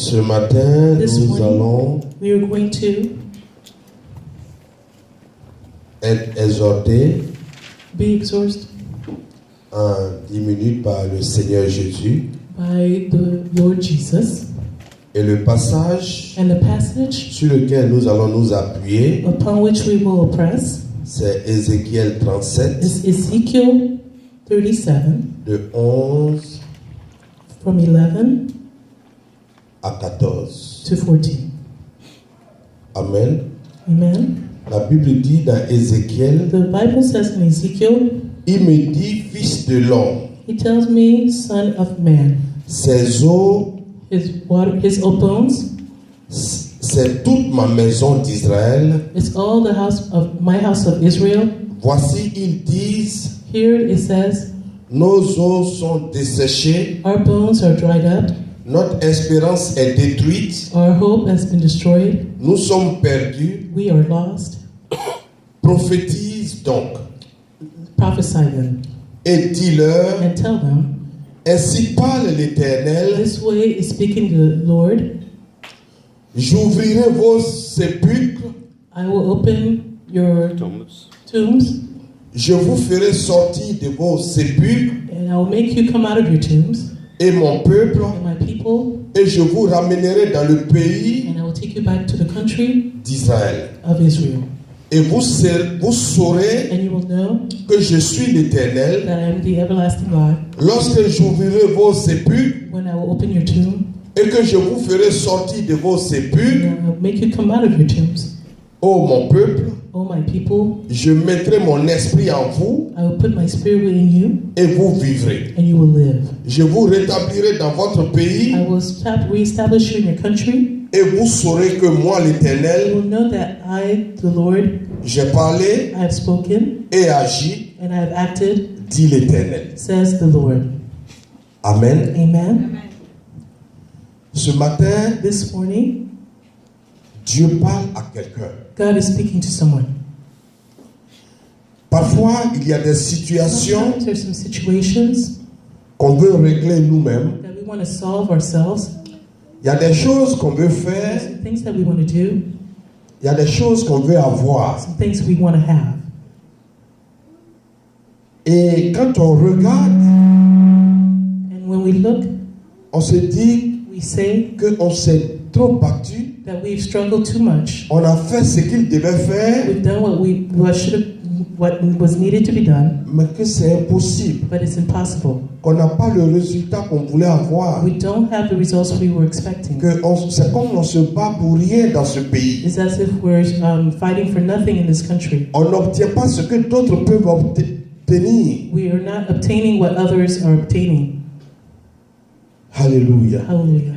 Ce matin, nous allons we are going to être exhortés be exhorted en 10 minutes par le Seigneur Jésus. by the Lord Jesus. Et le passage And the passage sur lequel nous allons nous appuyer, upon which we will press c'est Ézéchiel 37, is Ezekiel 37, de 11 from 11 à 14. to 14. Amen. Amen. La Bible dit dans Ézéchiel, The Bible says in Ezekiel, il me dit, fils de l'homme, he tells me, son of man, ces eaux, his bones, c'est toute ma maison d'Israël. it's all the house of my house of Israel. Voici, ils disent, Here it says, nos eaux sont desséchées, our bones are dried up, notre espérance est détruite, our hope has been destroyed, nous sommes perdus. we are lost. Prophétise donc Prophesy them et dis-leur, and tell them, ainsi parle l'Éternel, this way is speaking the Lord, j'ouvrirai vos sépulcres, I will open your tombs, je vous ferai sortir de vos sépulcres and I will make you come out of your tombs, et mon peuple, and my people, et je vous ramènerai dans le pays and I will take you back to the country d'Israël. of Israel. Et vous saurez And you will know que je suis l'Éternel that I am the everlasting God lorsque j'ouvrirai vos sépulcres when I will open your tomb, et que je vous ferai sortir de vos sépulcres. and I will make you come out of your tombs. Ô mon peuple, O my people, je mettrai mon esprit en vous I will put my spirit within you, et vous vivrez. and you will live. Je vous rétablirai dans votre pays I will reestablish you in your country. et vous saurez que moi, You l'Éternel, will know that I, the Lord, j'ai parlé I have spoken et agi, and I have acted, dit l'Éternel. says the Lord. Amen. Amen. Ce matin, This morning, Dieu parle à quelqu'un. God is speaking to someone. Parfois, il y a des situations Sometimes there's some situations qu'on veut régler nous-mêmes. that we want to solve ourselves. Il y a des choses qu'on veut There's faire. some things that we want to do, Il y a des choses qu'on veut avoir. some things we want to have. Et quand on regarde, And when we look, on se dit we say qu'on s'est trop battu. that we've struggled too much. On a fait ce qu'il devait faire, We've done what was needed to be done, mais que c'est impossible. but it's impossible. Qu'on n'a pas le résultat qu'on voulait avoir. We don't have the results we were expecting. C'est comme on se bat pour rien dans ce pays. It's as if we're fighting for nothing in this country. On n'obtient pas ce que d'autres peuvent obtenir. We are not obtaining what others are obtaining. Alléluia. Hallelujah.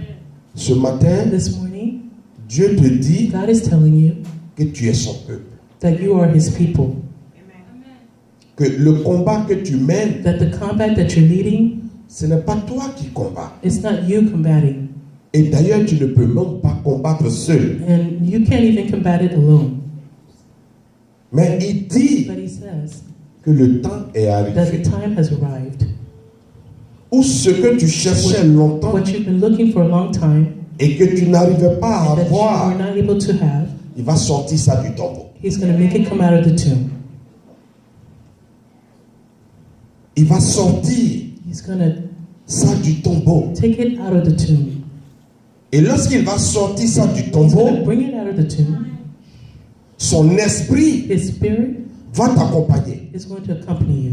Ce matin, This morning, Dieu te dit God is telling you que tu es son peuple. that you are His people. Que le combat que tu mènes, That the combat that you're leading, ce n'est pas toi qui combats. it's not you combating. Et d'ailleurs, tu ne peux même pas combattre seul. And you can't even combat it alone. Mais il dit But He says que le temps est that the arrivé. time has arrived. Ou ce que tu cherchais longtemps What you've been looking for a long time, et que tu n'arrivais pas à that you were avoir, not able to have, il va sortir ça du tombeau. He's going to make it come out of the tomb. Il va sortir He's going to ça du tombeau. take it out of the tomb. Et lorsqu'il va sortir ça du He's going to tombeau, bring it out of the tomb. son esprit His spirit va t'accompagner. is going to accompany you.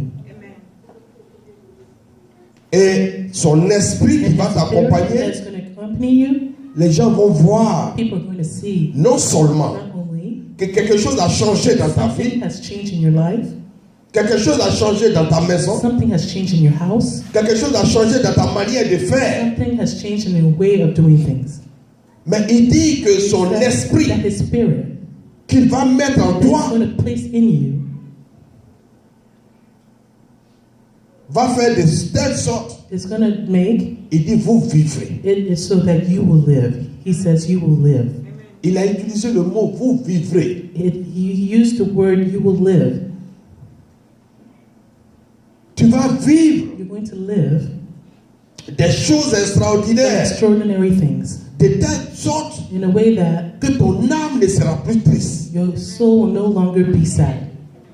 Et son esprit qui And va the spirit t'accompagner, that's going to accompany you, les gens vont voir people are going to see non seulement not only que quelque chose a changé dans ta something vie, has changed in your life, quelque chose a changé dans ta maison, something has changed in your house, quelque chose a changé dans ta manière de faire. something has changed in your way of doing things. Mais il dit que son That esprit His spirit qu'il va mettre en that He's toi going to place in you va faire de telle sorte, is going to make il dit vous vivrez. it is so that you will live. He says you will live. Il a utilisé le mot vous vivrez. He used the word you will live. Tu vas vivre You're going to live des choses extraordinaires. extraordinary things. de telle sorte in a way that que ton âme ne sera plus triste. your soul will no longer be sad.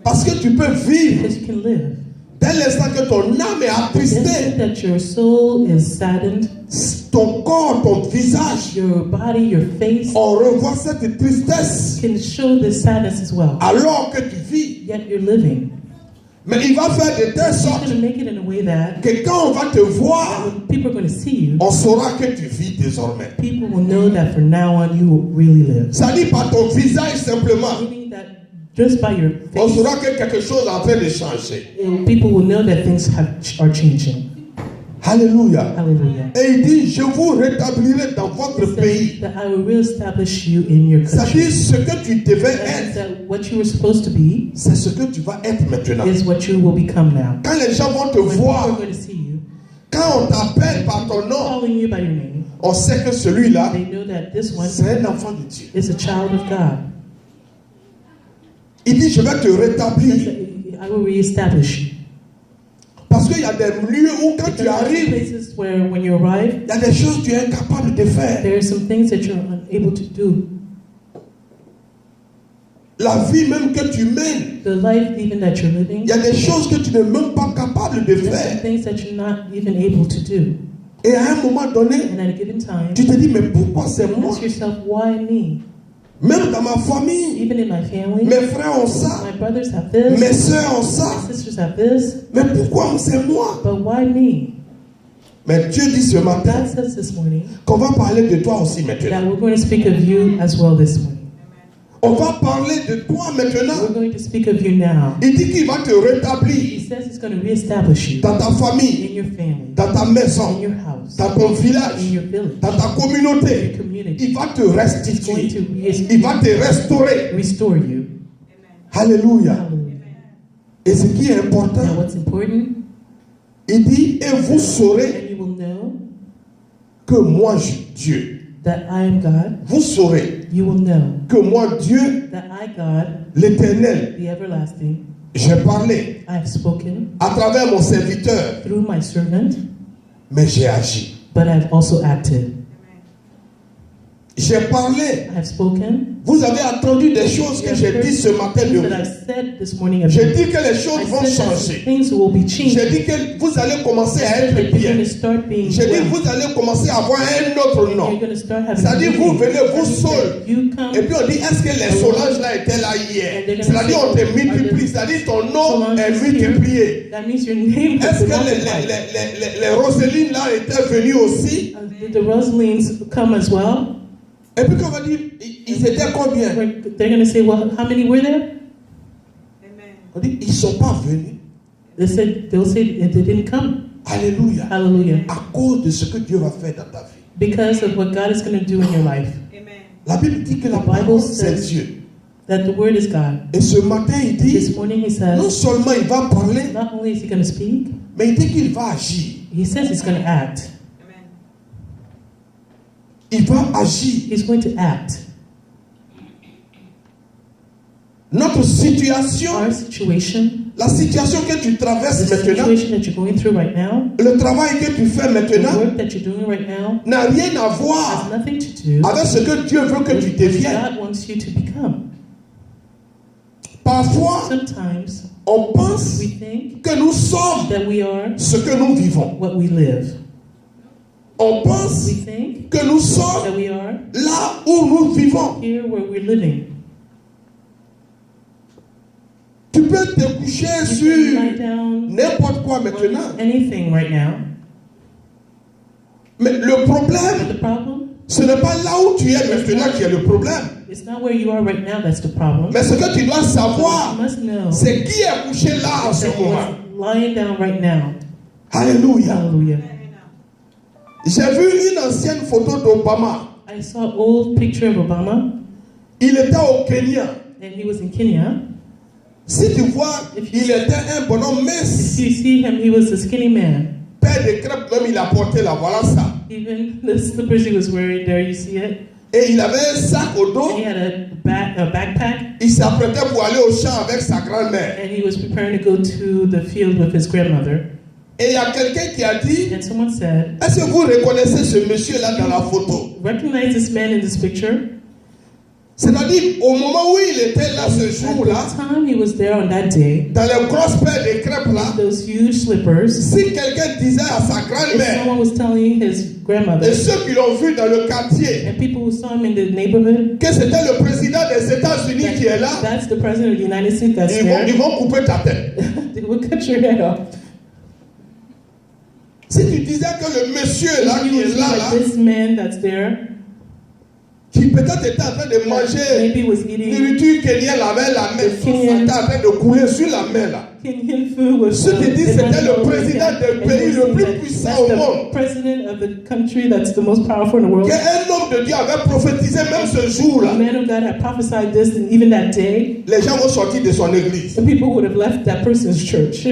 Parce que tu peux vivre Because you can live. dès l'instant que ton âme est The attristée, instant that your soul is saddened, ton corps, ton visage, your body, your face on revoit cette tristesse can show this sadness as well. alors que tu vis. Yet you're living. Mais il va faire de telle He's sorte going to make it in a way that que quand on va te voir, when people are going to see you, on saura que tu vis désormais. people will know that from now on you will really live. Ça dit par ton visage simplement, Meaning that just by your on face, saura que quelque chose est en train de changer. people will know that things are changing. Alléluia. Hallelujah. Et il dit, je vous rétablirai dans votre It pays. says that I will reestablish you in your Ça country. dit, ce que tu devais That means être, that what you were supposed to be c'est ce que tu vas être maintenant. is what you will become now. Quand les gens vont te When people are voir, going to see you, quand on t'appelle par ton nom, calling you by your name, on sait que celui-là, they know that this one c'est un enfant de Dieu. is a child of God. Il dit, je vais te It says rétablir. that I will reestablish you. Parce qu'il y a des lieux où quand tu There are arrives, places where when you arrive, il y a des choses que tu es incapable de faire. there are some things that you're unable to do. La vie même que tu mènes, The life even that you're living, il y a des choses que tu n'es même pas capable de there's some faire. things that you're not even able to do. Et à un moment donné, And at a given time, tu te dis, mais pourquoi c'est you moi? ask yourself, why me? Même dans ma famille, Even in my family, mes frères ont ça, my brothers have this, mes soeurs ont ça. my sisters have this, Mais pourquoi c'est moi? but why me? Mais Dieu dit ce matin God says this morning qu'on va parler de toi aussi that maintenant. we're going to speak of you as well this morning. On va parler de toi We're maintenant. going to speak of you now. Il dit qu'il va te He rétablir says he's going to reestablish you dans ta famille, in your family, dans ta in maison, your house, dans ton in village, your village, dans ta in communauté. your community. Il va te He's going restituer. to Il va te restaurer. restore you. Alléluia. Hallelujah. Et ce qui est important, Now what's important, il dit, et vous saurez and you will know que moi, Dieu, that I am God. vous saurez You will know que moi, Dieu, that I, God, l'Éternel, the everlasting, j'ai parlé I have spoken à travers mon serviteur, through my servant, mais j'ai agi. but I have also acted. J'ai parlé. I have spoken. Vous avez entendu des choses que j'ai dit ce matin de Things that I vous. said this morning of J'ai you. dit que les choses I vont said that changer. things will be changed. J'ai dit que vous allez commencer à That être you're bien. going to start being J'ai dit well. vous allez commencer à avoir un autre You're nom. going to start having C'est-à-dire, vous meaning. venez, vous That means seul. that You come. Et puis on dit, est-ce que les solanges là étaient là hier? C'est-à-dire, on te multiplie. C'est-à-dire, ton nom est multiplié. That means your name has Est-ce been que multiplied. les Roselines là étaient venues aussi? Did the Rosalines come as well? Et puis, on va dire, ils étaient combien? They're going to say, well, how many were there? On dit, ils ne sont pas venus. They'll say they didn't come. Alléluia. Hallelujah. À cause de ce que Dieu va faire dans ta vie. Because of what God is going to do in your life. La Bible dit que la The Bible parole, c'est says Dieu. that the word is God. Et ce matin, il This dit, morning he non says, seulement il va parler, not only is he going to speak, mais il dit qu'il va agir. he says he's going to act. Il va agir. He's going to act. Notre situation, Our situation, la situation que tu the traverses maintenant, situation that you're going through right now, le travail que tu fais the maintenant, work that you're doing right now, n'a rien à has voir nothing to do avec ce que Dieu veut que tu with what deviennes. God wants you to become. Parfois, Sometimes on pense we think que nous sommes that we are ce que nous vivons. what we live. On pense We think que nous sommes that we are là où nous vivons. here where we're living. Tu peux te coucher You can sur lie down n'importe quoi maintenant. on anything right now. Mais le But problème, the problem, ce n'est pas là où tu es maintenant qui est le problème. it's not where you are right now that's the problem. Mais ce que tu dois What savoir, you must know c'est qui est couché là en is ce that moment. what's lying down right now. Alléluia. Hallelujah. J'ai vu une ancienne photo d'Obama. I saw an old picture of Obama, Il était au Kenya. and he was in Kenya. Si tu vois, il était un bonhomme mince. If you see him, he was a skinny man. Père de crêpes, même il a porté là, voilà ça. Even the slippers he was wearing there, you see it? Et il avait un sac au dos. And he had a backpack, Il s'apprêtait pour aller au champ avec sa grand-mère. and he was preparing to go to the field with his grandmother. Et il y a quelqu'un qui a dit, And someone said, est-ce que vous reconnaissez ce monsieur-là dans la photo? recognize this man in this picture? C'est-à-dire, au moment où il était là ce At jour-là, the time he was there on that day, dans les grosses paires de crêpes là, those huge slippers, si quelqu'un disait à sa if grand-mère, someone was telling his grandmother, et ceux qui l'ont vu dans le quartier, and people who saw him in the neighborhood, que c'était le président des États-Unis qui est là, that's the president of the United States that's ils there, vont couper ta tête. they would cut your head off. Si tu disais que le monsieur là If qui you est would là, see là, like this man that's there, qui peut-être était en train de manger maybe was eating nourriture kenyenne avec la main, son sang était en train de couler sur la main là. Kenyan food with Ceux qui disent the c'était le money président over du there, pays and le they plus see that puissant that's au the monde. president of the country that's the most powerful in the world. Qu'un homme de Dieu avait prophétisé même ce The jour-là. man of God had prophesied this, and even that day, Les gens vont sortir de son église. the people would have left that person's church.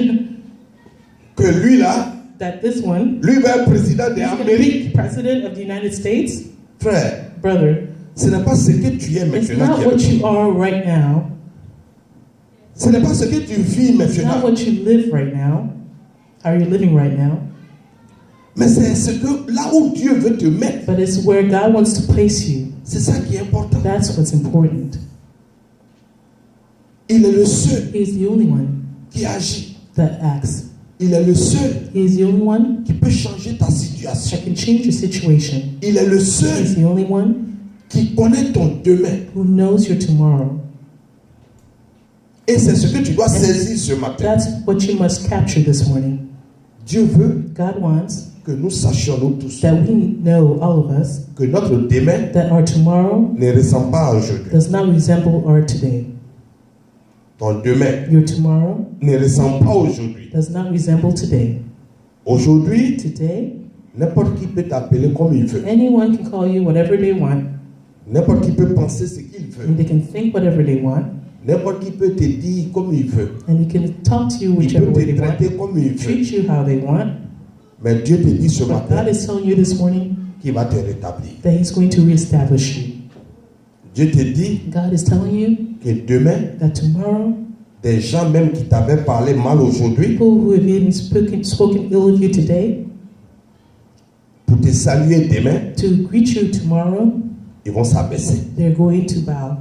Que lui là, That this one, lui va être président de he's going to l'Amérique. be president of the United States. Frère, Brother, ce n'est pas ce que tu es it's maintenant not qui est what le you problème. are right now. Ce n'est pas ce que tu vis It's not maintenant. what you live right now. How you're living right now. Mais c'est ce que là où Dieu veut te mettre. But it's where God wants to place you. C'est ça qui est important. That's what's important. Il est le seul He's the only one qui agit. that acts. Il est le seul He's the only one qui peut changer ta situation. that can change your situation. Il est le seul He's the only one qui connaît ton demain. who knows your tomorrow. Et c'est ce que tu dois saisir ce matin. That's what you must capture this morning. Dieu veut God wants que nous sachions nous tous that we know, all of us, que notre demain that our tomorrow ne ressemble pas à aujourd'hui. does not resemble our today. Ton demain Your tomorrow ne ressemble pas aujourd'hui. does not resemble today. Aujourd'hui, Today, n'importe qui peut t'appeler comme il veut. anyone can call you whatever they want, N'importe qui peut penser ce qu'il veut. and they can think whatever they want, N'importe qui peut te dire comme il veut. and he can talk to you Il whichever peut way te they want, traiter comme il veut. treat you how they want. Mais Dieu te dit ce But matin God is telling you this morning qu'il va te rétablir. that He's going to reestablish you. Dieu te dit God is telling you que demain, that tomorrow, des gens même qui t'avaient parlé mal aujourd'hui, people who have even spoken ill of you today, pour te saluer demain, to greet you tomorrow, ils vont s'abaisser. they're going to bow.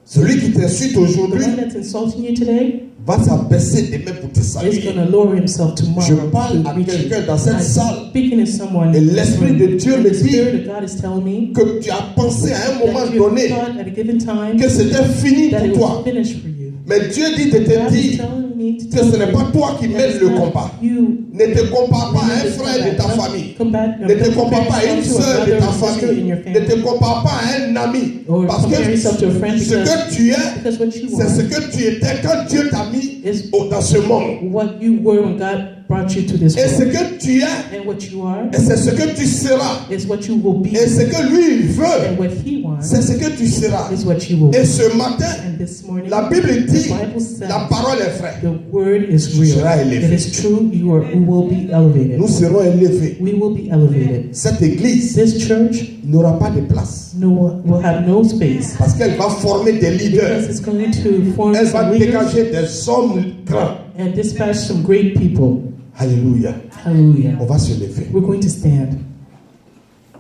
Celui qui t'insulte The aujourd'hui one that's insulting you today va s'abaisser demain pour te is saluer. going to lower himself Je tomorrow parle to à greet you. quelqu'un dans cette I'm salle speaking to someone. et l'Esprit de Dieu and me the Spirit dit of God is telling me que tu as pensé à un moment that you donné thought at a given time que c'était fini that pour it toi. was finished for you. Mais Dieu dit de te God is dire telling me to que tell ce n'est pas you toi qui that mènes it's le not combat. you. Ne te compare pas à un frère de ta famille. Ne te compare pas à une sœur de ta famille. Ne te compare pas à un ami. Or Parce compare que yourself to a friend ce que tu es, because what you c'est ce are que tu étais quand Dieu t'a mis is dans ce monde. what you were when God brought you to this Et ce world. que tu es, And what you are et c'est ce que tu seras. is what you will be. Et ce que lui il veut, And what He wants c'est ce que tu seras. is what you will Et be. ce matin, And this morning, la Bible the dit, Bible says la parole est vraie. the word is Tu real. seras élevé. It is true. You will be elevated. Nous serons élevés. We will be elevated. Cette église This church n'aura pas de place. will have no space Parce qu'elle va former des because leaders. it's going to form Elle va some leaders dégager des hommes grands. and dispatch some great people. Alléluia. Hallelujah. On va se lever. We're going to stand.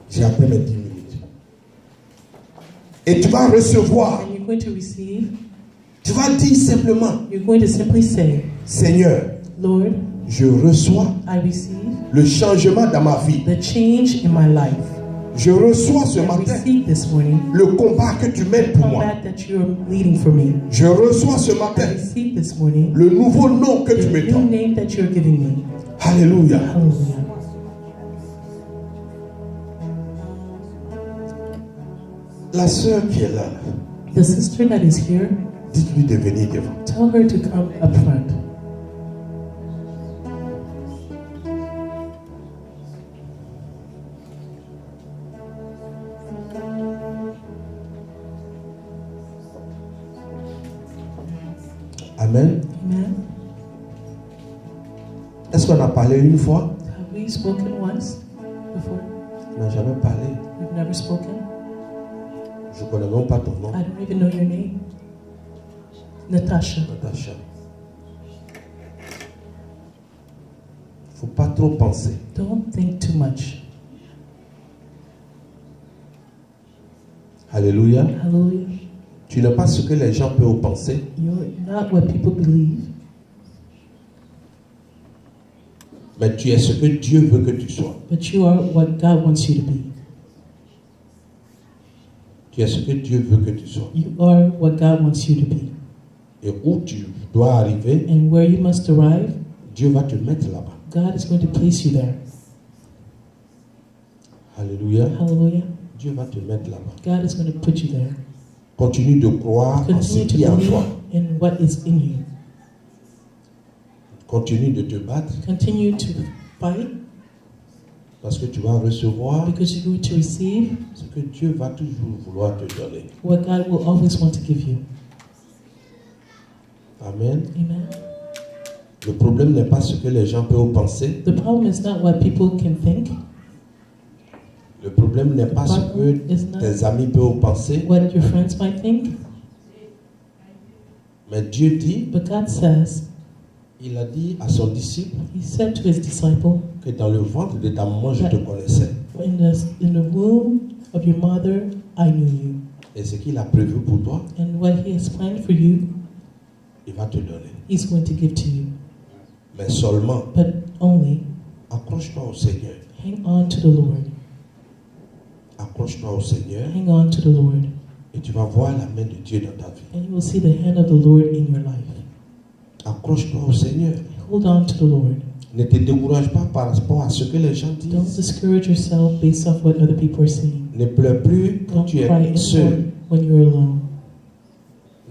J'ai à peine 10 minutes. Et tu vas recevoir. And you're going to receive. Tu vas dire simplement, You're going to simply say, Seigneur, Lord, je reçois I receive le changement dans ma vie. the change in my life. Je reçois ce I matin receive this morning le combat que tu mènes the pour moi. combat that you're leading for me. Je reçois ce I matin receive this morning le nouveau nom que the tu me new donnes. name that you're giving me. Alléluia. Hallelujah. La sœur qui est là, The sister that is here, dites-lui de venir devant. tell her to come up front. Amen. Amen. Est-ce qu'on a parlé une fois? Have we spoken once before? On n'a jamais parlé. We've never spoken. Je ne connais même pas ton nom. I don't even know your name. Natasha. Natacha. faut pas trop penser. Don't think too much. Alléluia. Hallelujah. Tu n'es pas ce que les gens peuvent penser. You're not what people believe. Mais tu es ce que Dieu veut que tu sois. But you are what God wants you to be. Tu es ce que Dieu veut que tu sois. You are what God wants you to be. Et où tu dois arriver, And where you must arrive, Dieu va te mettre là-bas. God is going to place you there. Alléluia. Hallelujah. Dieu va te mettre là-bas. God is going to put you there. Continue de croire en ce Continue to qui est en believe toi. in what is in you. Continue de te battre Continue to fight parce que tu vas recevoir because you're going to receive ce que Dieu va toujours vouloir te donner. what God will always want to give you. Amen. Amen. Le problème n'est pas ce que les gens peuvent penser. The problem is not what people can think. Le problème n'est pas ce que tes amis peuvent penser. What your friends might think. Mais Dieu dit, But God says, il a dit à son disciple He said to His disciple, que dans le ventre de ta maman, je te connaissais. in the womb of your mother, I knew you. Et ce qu'il a prévu pour toi, And what He has planned for you, il va te donner. He's going to give to you. Mais seulement, But only accroche-toi au Seigneur. hang on to the Lord. Accroche-toi au Seigneur Hang on to the Lord. et tu vas voir la main de Dieu dans ta vie. And you will see the hand of the Lord in your life. Accroche-toi au Seigneur. Hold on to the Lord. Ne te décourage pas par rapport à ce que les gens Don't disent. discourage yourself based off what other people are saying. Ne pleure plus quand Don't tu cry es seul. anymore when you're alone.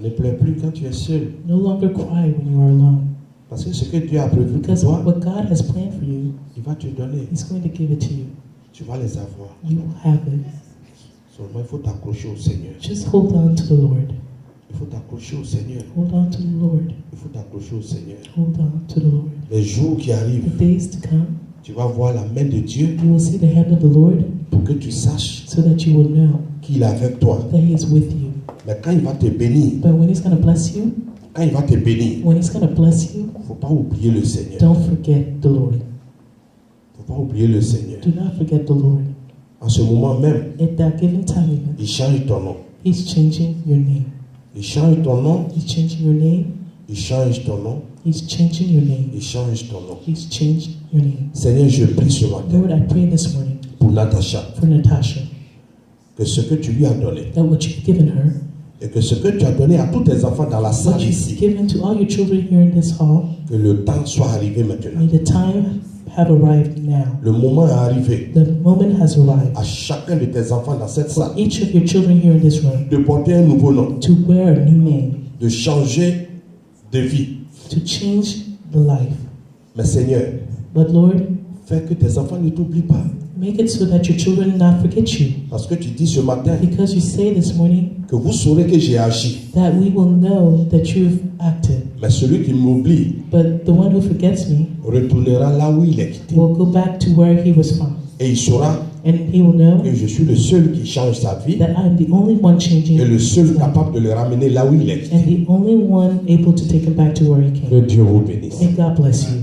Ne pleure plus quand tu es seul. No longer cry when you are alone. Parce que ce que Dieu a prévu pour Because toi, what God has planned for you, il va te donner. He's going to give it to you. Tu vas les avoir. You will have it. Seulement, il faut t'accrocher au Seigneur. Just hold on to the Lord. Il faut t'accrocher au Seigneur. Hold on to the Lord. Il faut t'accrocher au Seigneur. Hold on to the Lord. Les jours qui The arrivent, days to come, tu vas voir la main de Dieu you will see the hand of the Lord pour que tu saches so that you will know qu'il est avec toi. that He is with you. Mais quand il va te bénir, But when He's going to bless you, quand il va te bénir, when He's going to bless you, il ne faut pas oublier le Seigneur. don't forget the Lord. Il ne faut pas oublier le Seigneur. Do not forget the Lord. En ce moment même, At that given time, even, il change ton nom. He's changing your name. Il change ton nom. He's changing your name. Il change ton nom. He's changing your name. Il change ton nom. He's changed your name. Seigneur, je prie ce matin Lord, I pray this morning pour Natacha for Natasha que ce que tu lui as donné that what you've given her, et que ce que tu as donné à tous tes enfants dans la what salle you've ici, given to all your children here in this hall, que le temps soit arrivé maintenant. may the time have arrived now. Le moment est arrivé The moment has arrived à chacun de tes enfants dans cette for salle each of your children here in this room de porter un nouveau nom, to wear a new name, de changer de vie. to change the life. Mais Seigneur, But Lord, fais que tes enfants ne t'oublient pas. make it so that your children not forget you. Parce que tu dis ce matin Because you say this morning que vous saurez que j'ai agi. that we will know that you've acted. Mais celui qui m'oublie But the one who forgets me retournera là où il est quitté. will go back to where he was from. Et il saura And he will know que je suis le seul qui change sa vie that I'm the only one changing et le seul his life, capable de le ramener là où il est quitté. and the only one able to take him back to where he Que came. Dieu vous bénisse. May God bless you.